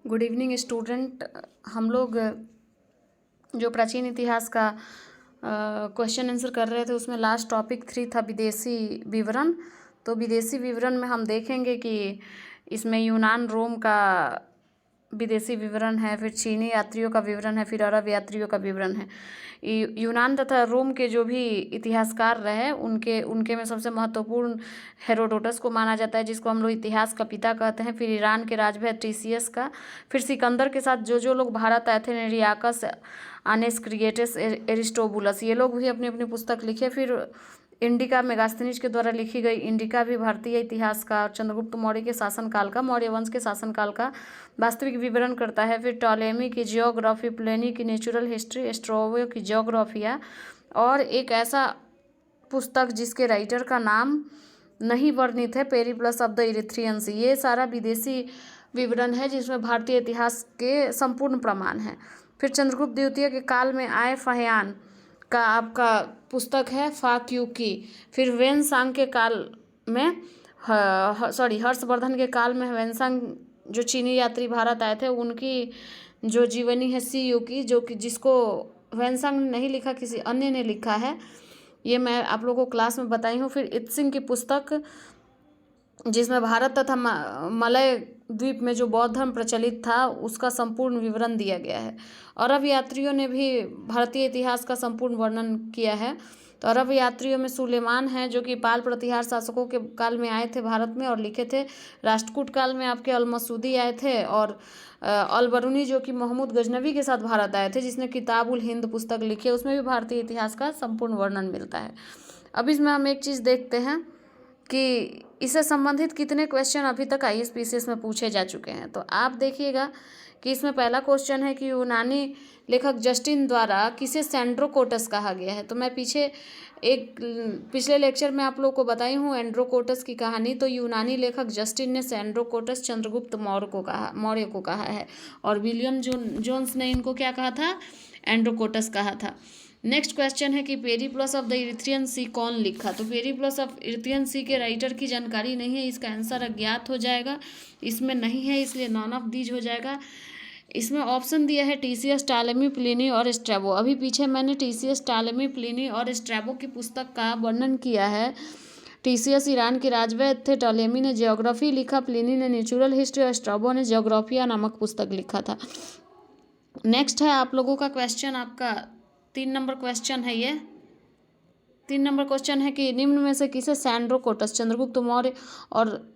Good evening student. हम लोग जो प्राचीन इतिहास का क्वेश्चन आंसर कर रहे थे उसमें लास्ट टॉपिक 3 था विदेशी विवरण। तो विदेशी विवरण में हम देखेंगे कि इसमें यूनान रोम का विदेशी विवरण है, फिर चीनी यात्रियों का विवरण है, फिर अरब यात्रियों का विवरण है। यूनान तथा रोम के जो भी इतिहासकार रहे उनके में सबसे महत्वपूर्ण हेरोडोटस को माना जाता है, जिसको हम लोग इतिहास का पिता कहते हैं। फिर ईरान के राजवंश टीसीएस का, फिर सिकंदर के साथ जो लोग भारत आए थे, नेरियाकस, आनेस्क्रिएटस, एरिस्टोबुलस, ये लोग भी अपनी अपनी पुस्तक लिखे। फिर इंडिका मेगास्थनीज के द्वारा लिखी गई इंडिका भी भारतीय इतिहास का और चंद्रगुप्त मौर्य के शासनकाल का, मौर्य वंश के शासनकाल का वास्तविक विवरण करता है। फिर टॉलेमी की जियोग्राफी, प्लेनी की नेचुरल हिस्ट्री, स्ट्रैबो की जियोग्राफिया, और एक ऐसा पुस्तक जिसके राइटर का नाम नहीं वर्णित है, पेरिप्लस ऑफ द इरिथ्रियन सी। ये सारा विदेशी विवरण है जिसमें भारतीय इतिहास के संपूर्ण प्रमाण हैं। फिर चंद्रगुप्त द्वितीय के काल में आए फहयान का आपका पुस्तक है फाक्यूकी। फिर वेनसांग के काल में हर्षवर्धन के काल में वेनसांग जो चीनी यात्री भारत आए थे उनकी जो जीवनी है सी यू की, जो कि जिसको वेनसांग ने नहीं लिखा, किसी अन्य ने लिखा है। ये मैं आप लोगों को क्लास में बताई हूँ। फिर इत्सिंग की पुस्तक जिसमें भारत तथा मलय द्वीप में जो बौद्ध धर्म प्रचलित था उसका संपूर्ण विवरण दिया गया है। अरब यात्रियों ने भी भारतीय इतिहास का संपूर्ण वर्णन किया है। तो अरब यात्रियों में सुलेमान है, जो कि पाल प्रतिहार शासकों के काल में आए थे भारत में और लिखे थे। राष्ट्रकूट काल में आपके अलमसूदी आए थे, और अलबरूनी जो कि महमूद गजनवी के साथ भारत आए थे, जिसने किताबुल हिंद पुस्तक लिखी है, उसमें भी भारतीय इतिहास का संपूर्ण वर्णन मिलता है। अब इसमें हम एक चीज़ देखते हैं कि इससे संबंधित कितने क्वेश्चन अभी तक आईएसपीसीएस में पूछे जा चुके हैं। तो आप देखिएगा कि इसमें पहला क्वेश्चन है कि यूनानी लेखक जस्टिन द्वारा किसे सैंड्रोकोटस कहा गया है। तो मैं पिछले लेक्चर में आप लोग को बताई हूँ एंड्रोकोटस की कहानी। तो यूनानी लेखक जस्टिन ने सैंड्रोकोटस चंद्रगुप्त मौर्य को कहा है, और विलियम जोन्स ने इनको क्या कहा था, एंड्रोकोटस कहा था। नेक्स्ट क्वेश्चन है कि पेरिप्लस ऑफ द इरिथ्रियन सी कौन लिखा। तो पेरिप्लस ऑफ इरिथ्रियन सी के राइटर की जानकारी नहीं है, इसका आंसर अज्ञात हो जाएगा। इसमें नहीं है इसलिए नॉन ऑफ दीज हो जाएगा। इसमें ऑप्शन दिया है टीसीएस, टालेमी, प्लिनी और स्ट्रैबो। अभी पीछे मैंने टीसीएस, टालेमी, प्लिनी और स्ट्रैबो की पुस्तक का वर्णन किया है। टीसीएस ईरान के राजवंश थे, टॉलेमी ने जियोग्राफी लिखा, प्लिनी ने नेचुरल हिस्ट्री और स्ट्रैबो ने जियोग्राफिया नामक पुस्तक लिखा था। नेक्स्ट है आप लोगों का क्वेश्चन, आपका 3 नंबर क्वेश्चन है। ये 3 नंबर क्वेश्चन है कि निम्न में से किसे सैंड्रोकोटस चंद्रगुप्त मौर्य और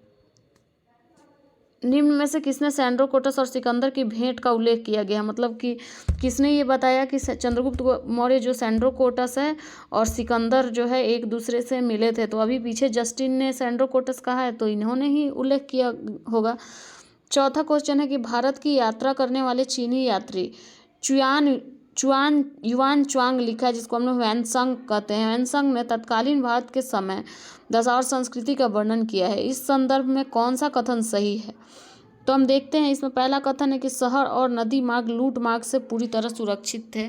निम्न में से किसने सैंड्रोकोटस और सिकंदर की भेंट का उल्लेख किया गया। मतलब कि किसने ये बताया कि चंद्रगुप्त मौर्य जो सैंड्रोकोटस है और सिकंदर जो है एक दूसरे से मिले थे। तो अभी पीछे जस्टिन ने सैंड्रोकोटस कहा है, तो इन्होंने ही उल्लेख किया होगा। चौथा क्वेश्चन है कि भारत की यात्रा करने वाले चीनी यात्री युआन च्वांग लिखा, जिसको हम लोग वैनसंग कहते हैं। वैनसंग ने तत्कालीन भारत के समय दशा और संस्कृति का वर्णन किया है। इस संदर्भ में कौन सा कथन सही है। तो हम देखते हैं, इसमें पहला कथन है कि शहर और नदी मार्ग लूट मार्ग से पूरी तरह सुरक्षित थे।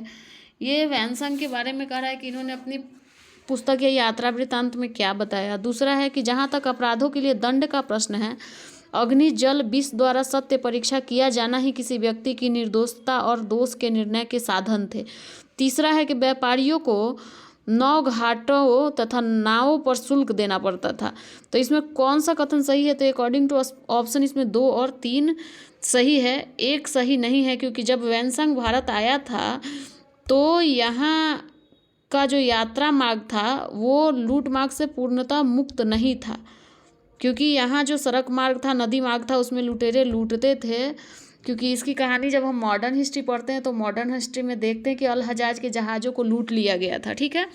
ये वैनसंग के बारे में कह रहा है कि इन्होंने अपनी पुस्तक या यात्रा वृत्तांत में क्या बताया। दूसरा है कि जहाँ तक अपराधों के लिए दंड का प्रश्न है, अग्नि, जल, विष द्वारा सत्य परीक्षा किया जाना ही किसी व्यक्ति की निर्दोषता और दोष के निर्णय के साधन थे। तीसरा है कि व्यापारियों को नौ घाटों तथा नावों पर शुल्क देना पड़ता था। तो इसमें कौन सा कथन सही है। तो अकॉर्डिंग टू ऑप्शन इसमें 2 और 3 सही है, 1 सही नहीं है, क्योंकि जब वैनसंग भारत आया था तो यहाँ का जो यात्रा मार्ग था वो लूट मार्ग से पूर्णतः मुक्त नहीं था, क्योंकि यहाँ जो सड़क मार्ग था, नदी मार्ग था, उसमें लुटेरे लूटते थे। क्योंकि इसकी कहानी जब हम मॉडर्न हिस्ट्री पढ़ते हैं तो मॉडर्न हिस्ट्री में देखते हैं कि अल हजाज के जहाज़ों को लूट लिया गया था। ठीक है,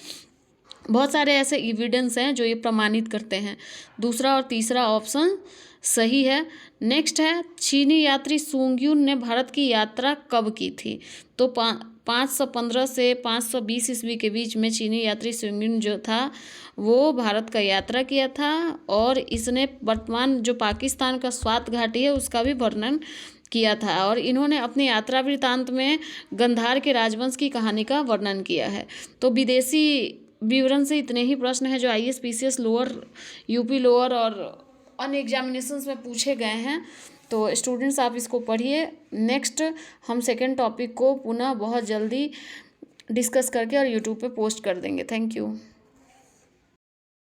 बहुत सारे ऐसे एविडेंस हैं जो ये प्रमाणित करते हैं। दूसरा और तीसरा ऑप्शन सही है। नेक्स्ट है चीनी यात्री सुंग्यून ने भारत की यात्रा कब की थी। तो 515 से 520 ईस्वी के बीच में चीनी यात्री सुंग्यून जो था वो भारत का यात्रा किया था, और इसने वर्तमान जो पाकिस्तान का स्वात घाटी है उसका भी वर्णन किया था। और इन्होंने अपनी यात्रा वृत्तांत में गंधार के राजवंश की कहानी का वर्णन किया है। तो विदेशी विवरण से इतने ही प्रश्न हैं जो IAS, PCS lower, UP lower और अन्य एग्जामिनेशंस में पूछे गए हैं। तो स्टूडेंट्स आप इसको पढ़िए। नेक्स्ट हम सेकेंड टॉपिक को पुनः बहुत जल्दी डिस्कस करके और यूट्यूब पे पोस्ट कर देंगे। Thank you.